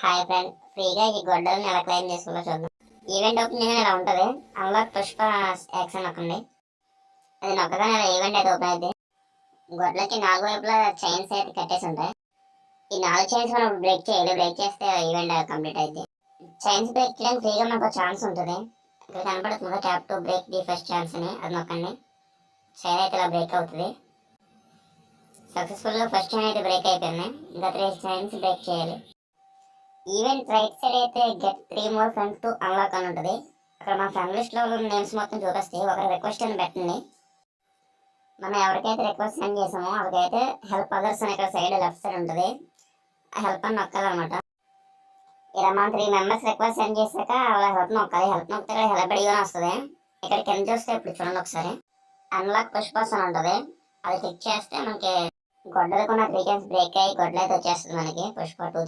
Hi friend, ఫ్రీగా ఈ గొడ్డలను ఎలా క్లెయిమ్ చేసుకోవాలో చూద్దాం. ఈవెంట్ ఓపెన్ ఇలా ఉంటుంది. అన్లాక్ పుష్ప యాక్షన్ నొక్కండి. అది నొక్కగానే ఇలా ఈవెంట్ అయితే ఓపెన్ అయితే గొడ్లకి నాలుగు వైపులా చైన్స్ అయితే కట్టేసి ఉంటాయి. ఈ 4 చైన్స్ మనం బ్రేక్ చేయాలి. బ్రేక్ చేస్తే ఈవెంట్ కంప్లీట్ అయితే చైన్స్ బ్రేక్ చేయడానికి ఫ్రీగా మనకు ఛాన్స్ ఉంటుంది. ఇక్కడ కనపడుతుంది tap to break the first chance అని, అది నొక్కండి. చైన్ అయితే ఇలా బ్రేక్ అవుతుంది. సక్సెస్ఫుల్గా ఫస్ట్ చైన్ అయితే బ్రేక్ అయిపోయింది. ఇంకా 3 చైన్స్ బ్రేక్ చేయాలి. ఈవెంట్ రైట్ సైడ్ అయితే get 3 more friends to unlock అని ఉంటుంది. అక్కడ మన ఫ్రెండ్ లిస్ట్లో నేమ్స్ మొత్తం చూపిస్తాయి. ఒక రిక్వెస్ట్ అని పెట్టండి. మనం ఎవరికైతే రిక్వెస్ట్ సెండ్ చేసామో వాళ్ళకైతే హెల్ప్ అదర్స్ అని ఇక్కడ సైడ్ లెఫ్ట్ సైడ్ ఉంటుంది. ఆ హెల్ప్ అని నొక్కాలన్నమాట. ఇలా మనం 3 members రిక్వెస్ట్ సెండ్ చేశాక వాళ్ళ హెల్ప్ నొక్కాలి. హెల్ప్ నొక్కితే ఇక్కడ హెల్ప్ అడిగానే వస్తుంది. ఇక్కడ కింద చూస్తే ఇప్పుడు చూడండి ఒకసారి అన్లాక్ పుష్పాస్ అని ఉంటుంది. అది క్లిక్ చేస్తే మనకి గొడ్డలకున్న 3 చైన్స్ బ్రేక్ అయ్యి గొడ్డలు అయితే వచ్చేస్తుంది మనకి పుష్ప 2.